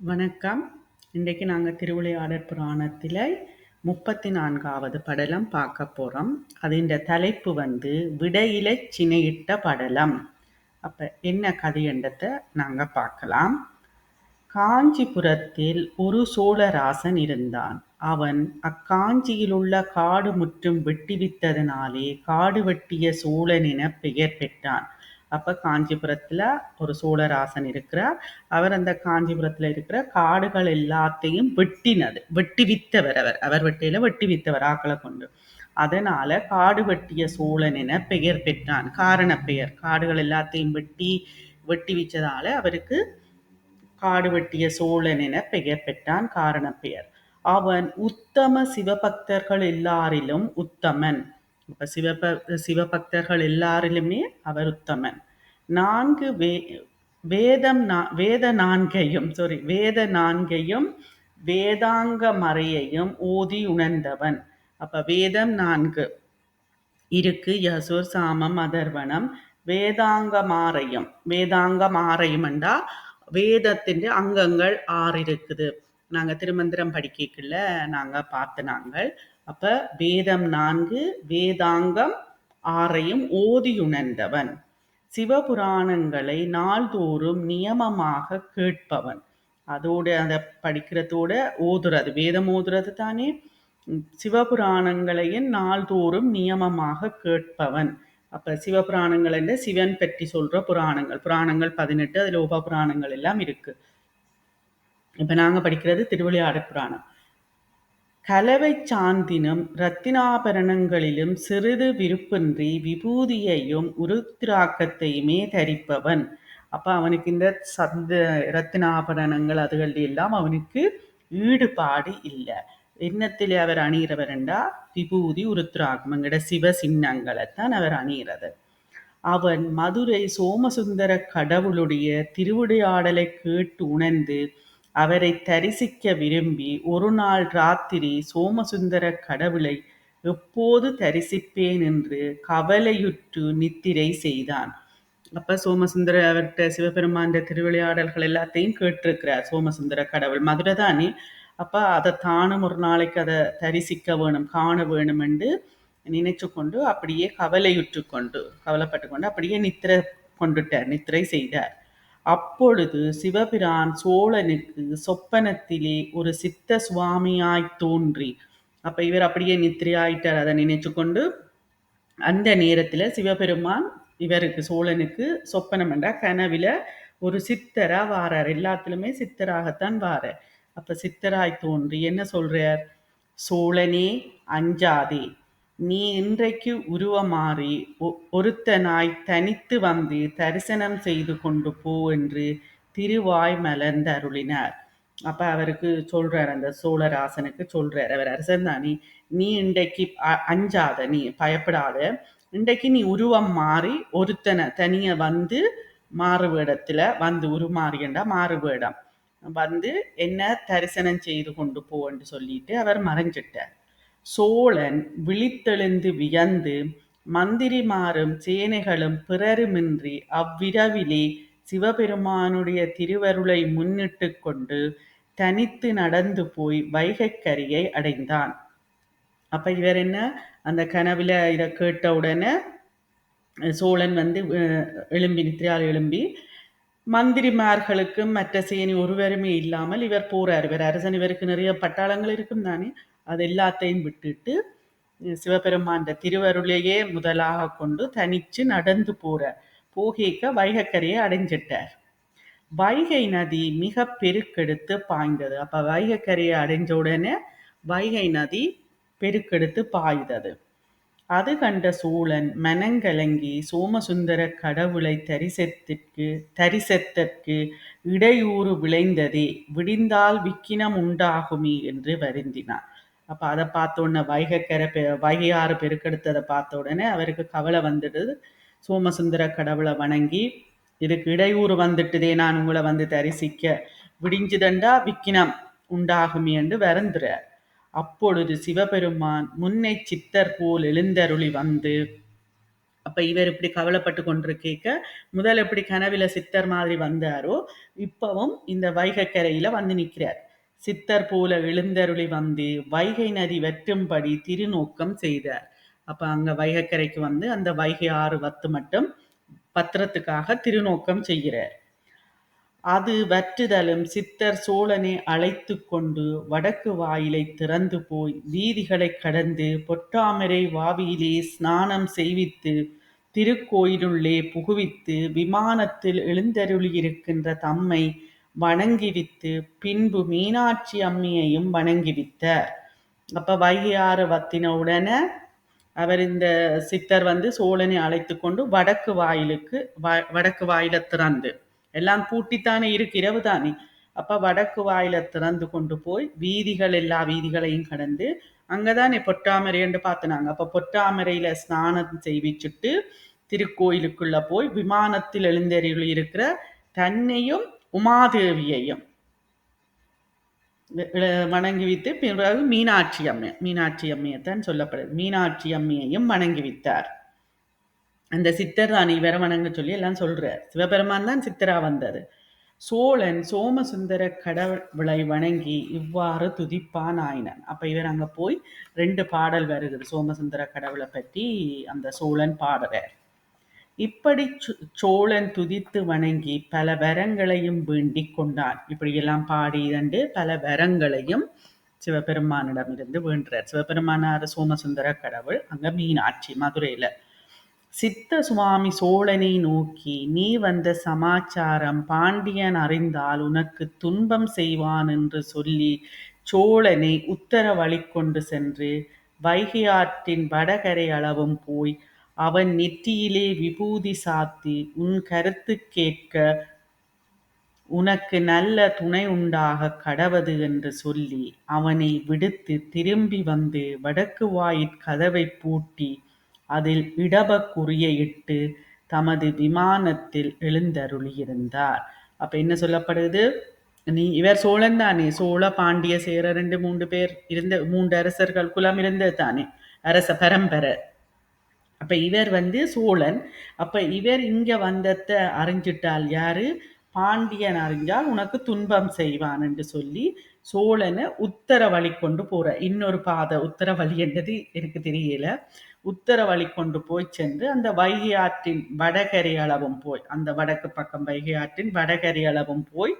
வணக்கம். இன்றைக்கு நாங்கள் திருவிளையாடற் புராணத்தில் 34வது படலம் பார்க்க போகிறோம். அதின் தலைப்பு விடையிலச் சினையிட்ட படலம். அப்போ என்ன கதையண்டத்தை நாங்கள் பார்க்கலாம். காஞ்சிபுரத்தில் ஒரு சோழராசன் இருந்தான். அவன் அக்காஞ்சியிலுள்ள காடு முற்றும் வெட்டிவித்ததனாலே காடு வெட்டிய சோழன் என பெயர் பெற்றான். அப்ப காஞ்சிபுரத்துல ஒரு சோழராசன் இருக்கிறார். அவர் அந்த காஞ்சிபுரத்துல இருக்கிற காடுகள் எல்லாத்தையும் வெட்டி வித்தவர். அவர் வெட்டியில வெட்டி வித்தவர் ஆக்களை கொண்டு. அதனால காடு வெட்டிய சோழன் என பெயர் பெற்றான். காரண பெயர், காடுகள் எல்லாத்தையும் வெட்டி வச்சதால அவருக்கு காடு வெட்டிய சோழன் என பெயர் பெற்றான். காரண பெயர். அவன் உத்தம சிவபக்தர்கள் எல்லாரிலும் உத்தமன். இப்ப சிவபக்தர்கள் எல்லாரிலுமே அவர் உத்தமன். வேத நான்கையும் வேதாங்க மறையையும் ஓதி உணர்ந்தவன். அப்ப வேதம் 4 இருக்கு: யசுர், சாமம், அதர்வனம். வேதாங்கமாரையும் என்றா வேதத்தின் அங்கங்கள் 6 இருக்குது. நாங்க திருமந்திரம் படிக்கல நாங்க பார்த்து நாங்கள். அப்ப வேதம் 4 வேதாங்கம் 6ஐயும் ஓதி உணர்ந்தவன். சிவபுராணங்களை நாள்தோறும் நியமமாக கேட்பவன். அதோட அதை படிக்கிறதோட ஓதுறது, வேதம் ஓதுறது தானே. சிவபுராணங்களையும் நாள்தோறும் நியமமாக கேட்பவன். அப்ப சிவபுராணங்கள் என்ற சிவன் பற்றி சொல்ற புராணங்கள் 18, அதுல உப புராணங்கள் எல்லாம் இருக்கு. இப்ப நாங்க படிக்கிறது திருவிளையாடற் புராணம். கலவை சாந்தினும் இரத்தினாபரணங்களிலும் சிறிது விருப்பின்றி விபூதியையும் உருத்திராக்கத்தையுமே தரிப்பவன். அப்ப அவனுக்கு இந்த இரத்தினாபரணங்கள் அதுகள் எல்லாம் அவனுக்கு ஈடுபாடு இல்லை. எண்ணத்தில் அவர் அணிகிறவர் என்றா விபூதி உருத்திராக்கம், எங்கட சிவ சின்னங்களைத்தான் அவர் அணிகிறது. அவன் மதுரை சோமசுந்தர கடவுளுடைய திருவிளையாடலை கேட்டு உணர்ந்து அவரை தரிசிக்க விரும்பி ஒரு நாள் ராத்திரி சோமசுந்தர கடவுளை எப்போது தரிசிப்பேன் என்று கவலையுற்று நித்திரை செய்தான். அப்ப சோமசுந்தர அவர்கிட்ட சிவபெருமான் திருவிளையாடல்கள் எல்லாத்தையும் கேட்டிருக்கிறார். சோமசுந்தர கடவுள் மதுரை தானே. அப்ப அதை தானும் ஒரு நாளைக்கு அதை தரிசிக்க வேணும், காண வேணும் என்று நினைச்சு கொண்டு அப்படியே கவலைப்பட்டு கொண்டு அப்படியே நித்திரை செய்தார். அப்பொழுது சிவபிரான் சோழனுக்கு சொப்பனத்திலே ஒரு சித்த சுவாமியாய் தோன்றி, அப்ப இவர் அப்படியே நித்திரையாயிட்டார். அதை நினைச்சு கொண்டு அந்த நேரத்துல சிவபெருமான் இவருக்கு சோழனுக்கு சொப்பனம் என்ற கனவில ஒரு சித்தரா வாரார். எல்லாத்திலுமே சித்தராகத்தான் வாரார். அப்ப சித்தராய் தோன்றி என்ன சொல்றார்? சோழனே அஞ்சாதே, நீ இன்றைக்கு உருவமாறி ஒருத்தனாய் தனித்து வந்து தரிசனம் செய்து கொண்டு போ என்று திருவாய் மலர்ந்து அருளினார். அப்ப அவருக்கு சொல்றார், அந்த சோழராசனுக்கு சொல்றார், அவர் அரசன் தானே, நீ இன்றைக்கு அஞ்சாத, நீ பயப்படாத, இன்றைக்கு நீ உருவம் மாறி ஒருத்தனை தனிய வந்து மாறுவேடத்துல வந்து உருமாறியண்டா மாறுவேடம் வந்து என்ன தரிசனம் செய்து கொண்டு போ என்று சொல்லிட்டு அவர் மறைஞ்சிட்டார். சோழன் விழித்தெழுந்து வியந்து மந்திரிமாரும் சேனைகளும் பிறருமின்றி அவ்விரவிலே சிவபெருமானுடைய திருவருளை முன்னிட்டு கொண்டு தனித்து நடந்து போய் வைகைக்கரையை அடைந்தான். அப்ப இவர் என்ன, அந்த கனவுல இதை கேட்ட உடனே சோழன் நித்திரையால் எழும்பி மந்திரிமார்களுக்கும் மற்ற சேனி ஒருவருமே இல்லாமல் இவர் போறார். இவர் அரசன், இவருக்கு நிறைய பட்டாளங்கள் இருக்கும் தானே, அது எல்லாத்தையும் விட்டுட்டு சிவபெருமான் திருவருளையே முதலாக கொண்டு தனிச்சு நடந்து போகேக்க வைகைக்கரையை அடைஞ்சிட்டார். வைகை நதி மிக பெருக்கெடுத்து பாய்ந்தது. அப்ப வைகைக்கரையை அடைஞ்ச உடனே வைகை நதி பெருக்கெடுத்து பாய்ந்தது. அது கண்ட சோழன் மனங்கலங்கி சோமசுந்தர கடவுளை தரிசத்திற்கு இடையூறு விளைந்ததே, விடிந்தால் விக்கினம் உண்டாகுமே என்று வருந்தினார். அப்ப அதை பார்த்த உடனே வைகையாறு பெருக்கெடுத்ததை பார்த்த உடனே அவருக்கு கவலை வந்துடுது. சோமசுந்தர கடவுளை வணங்கி, இதுக்கு இடையூறு வந்துட்டுதே, நான் உங்களை வந்து தரிசிக்க, விடிஞ்சுதண்டா விக்கினம் உண்டாகுமே என்று வருந்துறார். அப்பொழுது சிவபெருமான் முன்னை சித்தர் போல் எழுந்தருளி வந்து அப்ப இவர் இப்படி கவலைப்பட்டு கொண்டிருக்க முதல் எப்படி கனவில சித்தர் மாதிரி வந்தாரோ இப்பவும் இந்த வைகைக்கரையில வந்து நிற்கிறார். சித்தர் போல எழுந்தருளி வந்து வைகை நதி வெற்றும்படி திருநோக்கம் செய்தார். அப்ப அங்க வைகைக்கரைக்கு வந்து அந்த வைகை ஆறு வத்து மட்டும் பத்திரத்துக்காக திருநோக்கம் செய்கிறார். அது வற்றுதலும் சித்தர் சோழனை அழைத்து கொண்டு வடக்கு வாயிலை திறந்து போய் வீதிகளை கடந்து பொற்றாமரை வாவியிலே ஸ்நானம் செய்வித்து திருக்கோயிலுள்ளே புகுவித்து விமானத்தில் எழுந்தருளியிருக்கின்ற தம்மை வணங்கிவித்து பின்பு மீனாட்சி அம்மியையும் வணங்கிவித்தார். அப்ப வைகை ஆறு வத்தின உடனே அவர் இந்த சித்தர் வந்து சோழனை அழைத்து கொண்டு வடக்கு வாயிலுக்கு வடக்கு வாயில திறந்து எல்லாம் பூட்டித்தானே இருக்கு, இரவு தானே. அப்ப வடக்கு வாயில திறந்து கொண்டு போய் வீதிகள் எல்லா வீதிகளையும் கடந்து அங்கதானே பொற்றாமரை என்று பார்த்தினாங்க. அப்ப பொற்றாமரையில ஸ்நானம் செய்விச்சுட்டு திருக்கோயிலுக்குள்ள போய் விமானத்தில் எழுந்தருளி இருக்கிற தன்னையும் உமாதேவியையும் வணங்கி வைத்து பிறகு மீனாட்சி அம்மையைத்தான் சொல்லப்படுது, மீனாட்சி அம்மையையும் வணங்கி வைத்தார். அந்த சித்தர் தான் இவரை வணங்க சொல்லி எல்லாம் சொல்றார். சிவபெருமான் தான் சித்தரா வந்தது. சோழன் சோமசுந்தர கடவுளை வணங்கி இவ்வாறு துதிப்பான் ஆயினான். அப்ப இவர் அங்க போய் 2 பாடல் வருகிறது சோமசுந்தர கடவுளை பற்றி அந்த சோழன் பாடுறார். இப்படி சோழன் துதித்து வணங்கி பல வரங்களையும் வேண்டிக் கொண்டான். இப்படியெல்லாம் பாடி இரண்டு பல வரங்களையும் சிவபெருமானிடமிருந்து வேண்டுறார். சிவபெருமானார் சோமசுந்தர கடவுள், அங்க மீனாட்சி மதுரையில. சித்த சுவாமி சோழனை நோக்கி, நீ வந்த சமாச்சாரம் பாண்டியன் அறிந்தால் உனக்கு துன்பம் செய்வான் என்று சொல்லி சோழனை உத்தர வழி கொண்டு சென்று வைகை ஆற்றின் வடகரை அளவும் போய் அவன் நெற்றியிலே விபூதி சாத்தி உன் கருத்து கேட்க உனக்கு நல்ல துணை உண்டாக கடவது என்று சொல்லி அவனை விடுத்து திரும்பி வந்து வடக்கு வாயிற் கதவை பூட்டி அதில் இடபக்குறிய இட்டு தமது விமானத்தில் எழுந்தருளியிருந்தார். அப்ப என்ன சொல்லப்படுது, இவர் சோழன் தானே, சோழ பாண்டிய சேர 2-3 பேர் இருந்த 3 அரசர்கள் குலம் இருந்தது தானே, அரச பரம்பரை. அப்ப இவர் வந்து சோழன். அப்ப இவர் இங்க வந்தத அறிஞ்சிட்டால் யாரு, பாண்டியன் அறிஞ்சால் உனக்கு துன்பம் செய்வான் என்று சொல்லி சோழனை உத்தர வழி கொண்டு போற. இன்னொரு பாதை உத்தர வழி என்றது எனக்கு தெரியல. உத்தர வழி கொண்டு போய் சென்று அந்த வைகை ஆற்றின் வடகரை அளவும் போய், அந்த வடக்கு பக்கம் வைகை ஆற்றின் வடகரை அளவும் போய்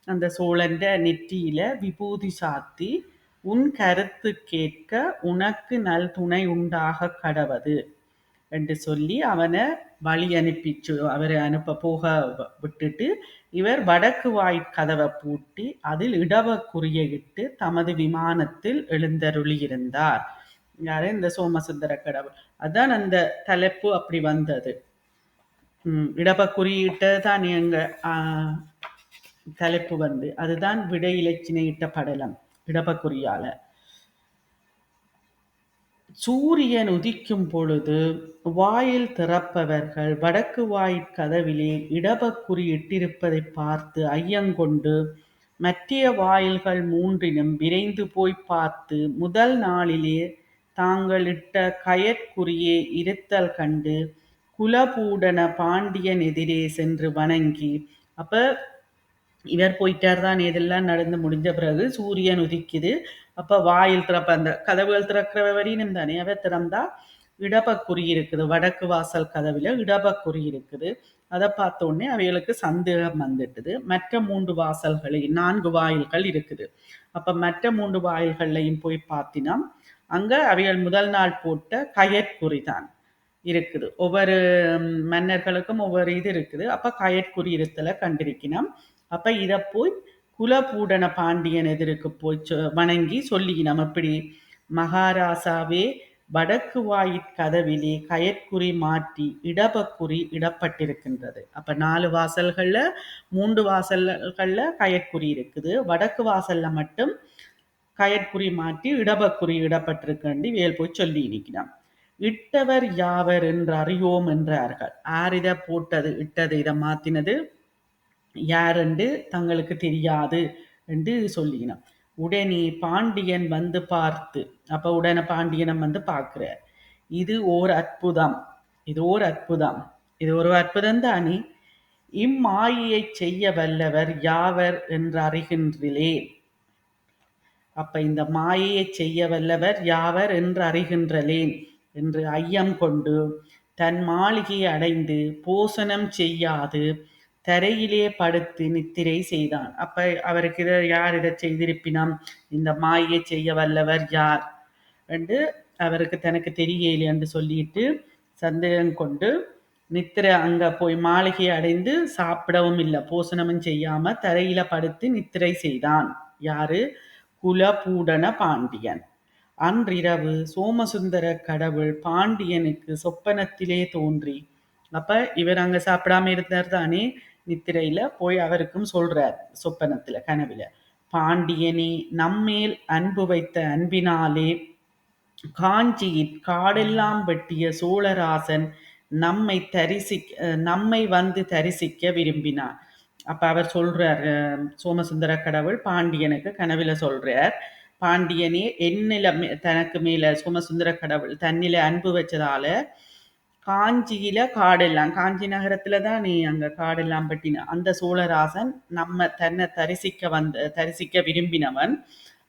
அந்த சோழன் நெற்றியில விபூதி சாத்தி உன் கருத்து கேட்க உனக்கு நல் துணை உண்டாக கடவது என்று சொல்லி அவனை வழி அனுப்பிச்சு அவரை அனுப்ப போக விட்டுட்டு இவர் வடக்கு வாய்க்கதவை பூட்டி அதில் இடவக்குறிய இட்டு தமது விமானத்தில் எழுந்தருளியிருந்தார். யாரு, இந்த சோமசுந்தர கடவுள். அதான் அந்த தலைப்பு அப்படி வந்தது. இடபக்குறியிட்ட தான் எங்க தலைப்பு வந்து அதுதான் விடை இலச்சினையிட்ட படலம் இடபக்குறியால. சூரியன் உதிக்கும் பொழுது வாயில் திறப்பவர்கள் வடக்கு வாயிற்கதவிலே இடபக்குறி இட்டிருப்பதை பார்த்து ஐயங்கொண்டு மற்றைய வாயில்கள் 3னும் விரைந்து போய் பார்த்து முதல் நாளிலே தாங்கள் இட்ட கயற்குறியே இருத்தல் கண்டு குலபூடன பாண்டியன் எதிரே சென்று வணங்கி, அப்ப இவர் போயிட்டார் தான். இதெல்லாம் நடந்து முடிஞ்ச பிறகு சூரியன் உதிக்குது. அப்ப வாயில் திறப்ப அந்த கதவுகள் திறக்கிற வரையும் தானே, அவர் திறந்தா இடபக்குறி இருக்குது, வடக்கு வாசல் கதவுல இடபக்குறி இருக்குது. அதை பார்த்த உடனே அவைகளுக்கு சந்தேகம் வந்துட்டுது. மற்ற 3 வாசல்களையும் 4 வாயில்கள் இருக்குது. அப்ப மற்ற 3 வாயில்கள்லையும் போய் பார்த்தினா அங்க அவைகள் முதல் நாள் போட்ட கயற்குறி தான் இருக்குது. ஒவ்வொரு மன்னர்களுக்கும் ஒவ்வொரு இது இருக்குது. அப்ப கயற்குறி இருத்தலை கண்டிருக்கணும். அப்ப இதை போய் குலபூடன பாண்டியன் எதிருக்கு போய் வணங்கி சொல்லிக்கணும், இப்படி மகாராசாவே வடக்கு வாயிற்கதவிலே கயற்குறி மாற்றி இடபக்குறி இடப்பட்டிருக்கின்றது. அப்ப 4 வாசல்கள்ல 3 வாசல்கள்ல கயற்குறி இருக்குது, வடக்கு வாசல்ல மட்டும் கயற்குறி மாற்றி இடபக்குறி இடப்பட்டிருக்கண்டி வேல் போய் சொல்லி நிற்கணும். இட்டவர் யாவர் என்று அறியோம் என்றார்கள். யார் இதை போட்டது இட்டது இதை மாத்தினது யார் என்று தங்களுக்கு தெரியாது என்று சொல்லினோம். உடனே பாண்டியன் வந்து பார்த்து, அப்ப உடனே பாண்டியனம் வந்து பார்க்கிறார். இது ஓர் அற்புதம், இது ஒரு அற்புதம். இது ஒரு அற்புதம் தானே. இம்மாயையைச் செய்ய வல்லவர் யாவர் என்று அறிகின்றிலேன். அப்ப இந்த மாயையைச் செய்ய வல்லவர் யாவர் என்று அறிகின்றலேன் என்று ஐயம் கொண்டு தன் மாளிகையை அடைந்து போசனம் செய்யாது தரையிலே படுத்து நித்திரை செய்தான். அப்ப அவருக்கு யார் இதை செய்திருப்பினம்? இந்த மாயை செய்ய வல்லவர் யார் என்று அவருக்கு தனக்கு தெரியல என்று சொல்லிட்டு சந்தேகம் கொண்டு நித்திரை அங்க போய் மாளிகையை அடைந்து சாப்பிடவும் இல்லை, போசனமும் செய்யாம தரையில படுத்து நித்திரை செய்தான். யாரு? குலபூடன பாண்டியன். அன்றிரவு சோமசுந்தர கடவுள் பாண்டியனுக்கு சொப்பனத்திலே தோன்றி, அப்ப இவர் அங்க சாப்பிடாம இருந்தார் தானே, நித்திரையில போய் அவருக்கும் சொல்றார் சொப்பனத்துல, கனவுல, பாண்டியனே, நம்மேல் அன்பு வைத்த அன்பினாலே காஞ்சியில் காடெல்லாம் வெட்டிய சோழராசன் நம்மை வந்து தரிசிக்க விரும்பினார். அப்ப அவர் சொல்றார், சோமசுந்தர கடவுள் பாண்டியனுக்கு கனவுல சொல்றார், பாண்டியனே, என்னில தனக்கு மேல சோமசுந்தர கடவுள் தன்னில அன்பு வச்சதால காஞ்சியில காடெல்லாம், காஞ்சி நகரத்துல தான் நீ அங்க காடெல்லாம் பட்டின அந்த சோழராசன் தன்னை தரிசிக்க விரும்பினவன்,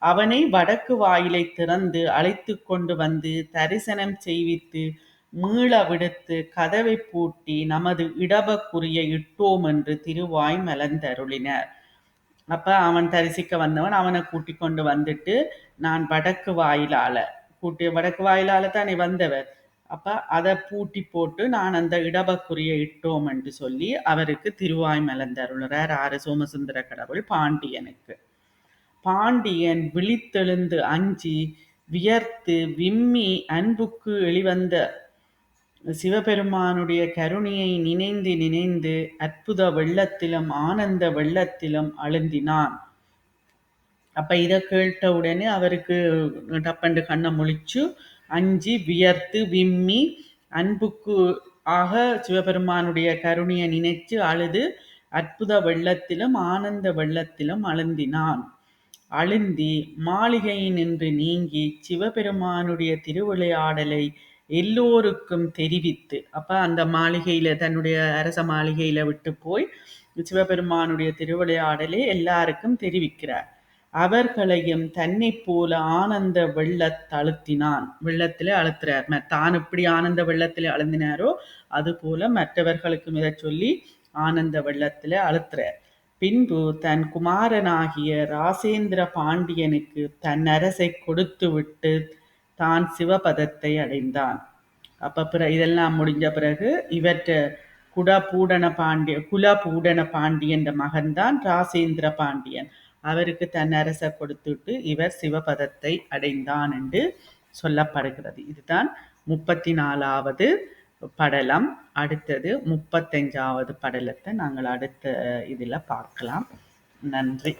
அவனை வடக்கு வாயிலை திறந்து அழைத்து கொண்டு வந்து தரிசனம் செய்வித்து மீள விடுத்து கதவை பூட்டி நமது இடபக்குரிய இட்டோம் என்று திருவாய் மலர்ந்தருளினர். அப்ப அவன் தரிசிக்க வந்தவன் அவனை கூட்டி கொண்டு வந்துட்டு, நான் வடக்கு வாயிலால தானே வந்தவர், அப்ப அதை பூட்டி போட்டு நான் அந்த இடபக்குரிய இட்டோம் என்று சொல்லி அவருக்கு திருவாய் மலர்ந்தருளுறார். ஆறு சோமசுந்தர கடவுள் பாண்டியனுக்கு. பாண்டியன் விழித்தெழுந்து அஞ்சி வியர்த்து விம்மி அன்புக்கு வெளிவந்த சிவபெருமானுடைய கருணையை நினைந்து நினைந்து அற்புத வெள்ளத்திலும் ஆனந்த வெள்ளத்திலும் அழுந்தினான். அப்ப இதை கேட்ட உடனே அவருக்கு டப்பண்டு கண்ணை முழிச்சு அஞ்சி வியர்த்து விம்மி அன்புக்கு ஆக சிவபெருமானுடைய கருணையை நினைச்சு அழுது அற்புத வெள்ளத்திலும் ஆனந்த வெள்ளத்திலும் அழுந்தினான். அழுந்தி மாளிகையினின்று நீங்கி சிவபெருமானுடைய திருவிளையாடலை எல்லோருக்கும் தெரிவித்து, அப்ப அந்த மாளிகையில தன்னுடைய அரச மாளிகையில விட்டு போய் சிவபெருமானுடைய திருவிளையாடலை எல்லாருக்கும் தெரிவிக்கிறார். அவர்களையும் தன்னை போல ஆனந்த வெள்ளத்தழுத்தினான். வெள்ளத்திலே அழுத்துறார். தான் எப்படி ஆனந்த வெள்ளத்திலே அழுந்தினாரோ அது போல மற்றவர்களுக்கும் இதை சொல்லி ஆனந்த வெள்ளத்திலே அழுத்துறார். பின்பு தன் குமாரனாகிய ராசேந்திர பாண்டியனுக்கு தன் அரசை கொடுத்து விட்டு தான் சிவபதத்தை அடைந்தான். அப்ப இதெல்லாம் முடிஞ்ச பிறகு இவற்றை குலபூடன பாண்டியன் மகன்தான் ராசேந்திர பாண்டியன். அவருக்கு தன் அரச கொடுத்துட்டு இவர் சிவபதத்தை அடைந்தான் என்று சொல்லப்படுகிறது. இதுதான் 34வது படலம். அடுத்தது 35வது படலத்தை நாங்கள் அடுத்த இதில் பார்க்கலாம். நன்றி.